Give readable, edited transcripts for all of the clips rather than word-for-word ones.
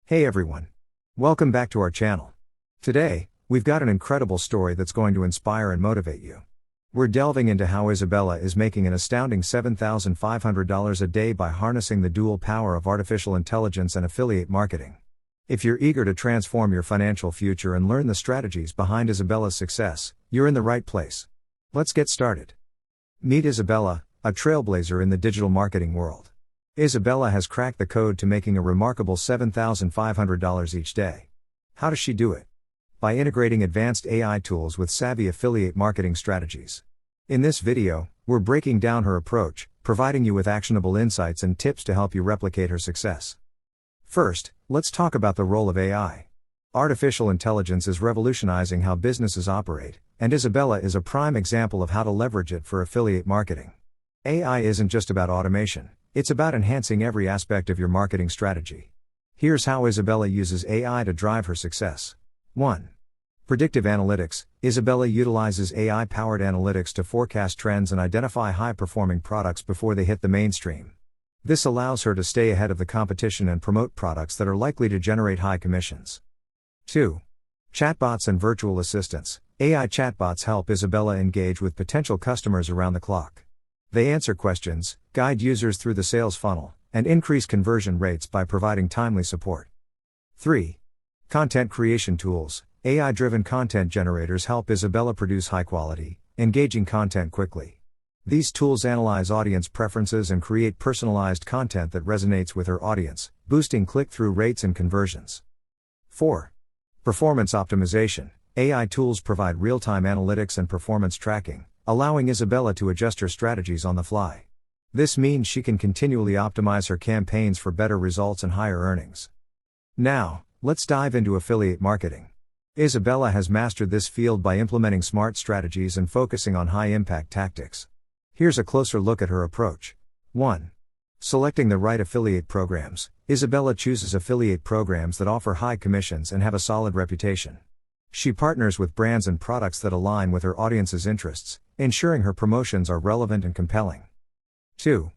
Hey everyone. Welcome back to our channel. Today, we've got an incredible story that's going to inspire and motivate you. We're delving into how Isabella is making an astounding $7,500 a day by harnessing the dual power of artificial intelligence and affiliate marketing. If you're eager to transform your financial future and learn the strategies behind Isabella's success, you're in the right place. Let's get started. Meet Isabella, a trailblazer in the digital marketing world. Isabella has cracked the code to making a remarkable $7,500 each day. How does she do it? By integrating advanced AI tools with savvy affiliate marketing strategies. In this video, we're breaking down her approach, providing you with actionable insights and tips to help you replicate her success. First, let's talk about the role of AI. Artificial intelligence is revolutionizing how businesses operate, and Isabella is a prime example of how to leverage it for affiliate marketing. AI isn't just about automation. It's about enhancing every aspect of your marketing strategy. Here's how Isabella uses AI to drive her success. 1. Predictive analytics. Isabella utilizes AI-powered analytics to forecast trends and identify high-performing products before they hit the mainstream. This allows her to stay ahead of the competition and promote products that are likely to generate high commissions. 2. Chatbots and virtual assistants. AI chatbots help Isabella engage with potential customers around the clock. They answer questions, guide users through the sales funnel, and increase conversion rates by providing timely support. 3. Content creation tools. AI-driven content generators help Isabella produce high-quality, engaging content quickly. These tools analyze audience preferences and create personalized content that resonates with her audience, boosting click-through rates and conversions. 4. Performance optimization. AI tools provide real-time analytics and performance tracking, allowing Isabella to adjust her strategies on the fly. This means she can continually optimize her campaigns for better results and higher earnings. Now, let's dive into affiliate marketing. Isabella has mastered this field by implementing smart strategies and focusing on high-impact tactics. Here's a closer look at her approach. 1. Selecting the right affiliate programs. Isabella chooses affiliate programs that offer high commissions and have a solid reputation. She partners with brands and products that align with her audience's interests, ensuring her promotions are relevant and compelling. 2.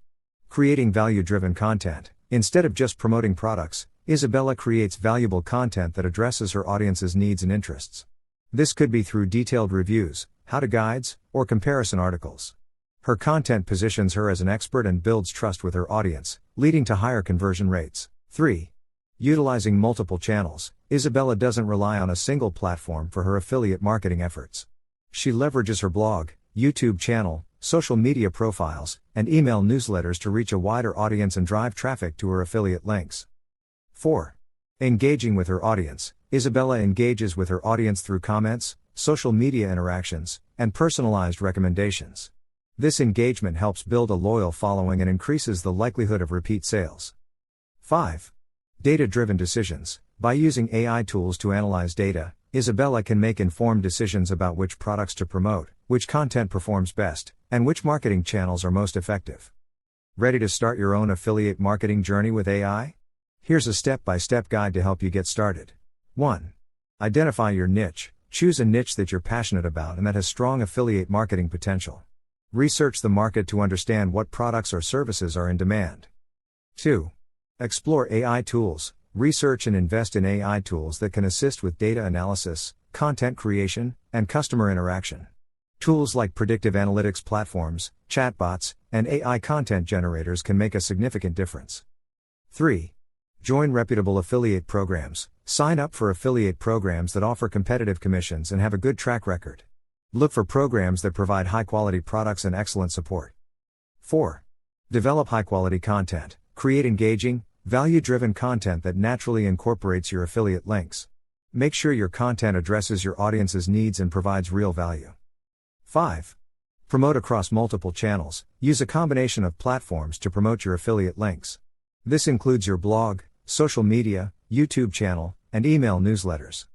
Creating value-driven content. Instead of just promoting products, Isabella creates valuable content that addresses her audience's needs and interests. This could be through detailed reviews, how-to guides, or comparison articles. Her content positions her as an expert and builds trust with her audience, leading to higher conversion rates. 3. Utilizing multiple channels. Isabella doesn't rely on a single platform for her affiliate marketing efforts. She leverages her blog, YouTube channel, social media profiles, and email newsletters to reach a wider audience and drive traffic to her affiliate links. 4. Engaging with her audience. Isabella engages with her audience through comments, social media interactions, and personalized recommendations. This engagement helps build a loyal following and increases the likelihood of repeat sales. 5. Data-driven decisions. By using AI tools to analyze data, Isabella can make informed decisions about which products to promote, which content performs best, and which marketing channels are most effective. Ready to start your own affiliate marketing journey with AI? Here's a step-by-step guide to help you get started. 1. Identify your niche. Choose a niche that you're passionate about and that has strong affiliate marketing potential. Research the market to understand what products or services are in demand. 2. Explore AI tools. Research and invest in AI tools that can assist with data analysis, content creation, and customer interaction. Tools like predictive analytics platforms, chatbots, and AI content generators can make a significant difference. 3. Join reputable affiliate programs. Sign up for affiliate programs that offer competitive commissions and have a good track record. Look for programs that provide high-quality products and excellent support. 4. Develop high-quality content. Create engaging, value-driven content that naturally incorporates your affiliate links. Make sure your content addresses your audience's needs and provides real value. 5. Promote across multiple channels. Use a combination of platforms to promote your affiliate links. This includes your blog, social media, YouTube channel, and email newsletters.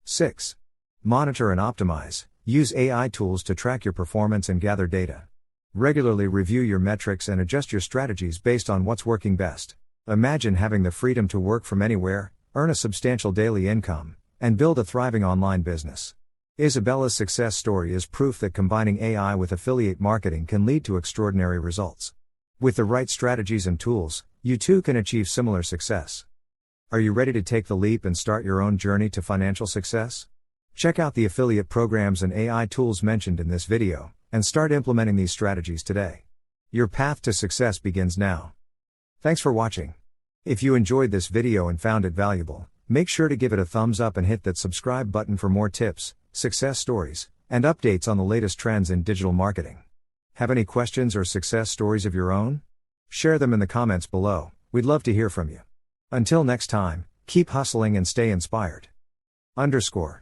6. Monitor and optimize. Use AI tools to track your performance and gather data. Regularly review your metrics and adjust your strategies based on what's working best. Imagine having the freedom to work from anywhere, earn a substantial daily income, and build a thriving online business. Isabella's success story is proof that combining AI with affiliate marketing can lead to extraordinary results. With the right strategies and tools, you too can achieve similar success. Are you ready to take the leap and start your own journey to financial success? Check out the affiliate programs and AI tools mentioned in this video, and start implementing these strategies today. Your path to success begins now. Thanks for watching. If you enjoyed this video and found it valuable, make sure to give it a thumbs up and hit that subscribe button for more tips, success stories, and updates on the latest trends in digital marketing. Have any questions or success stories of your own? Share them in the comments below, we'd love to hear from you. Until next time, keep hustling and stay inspired. _.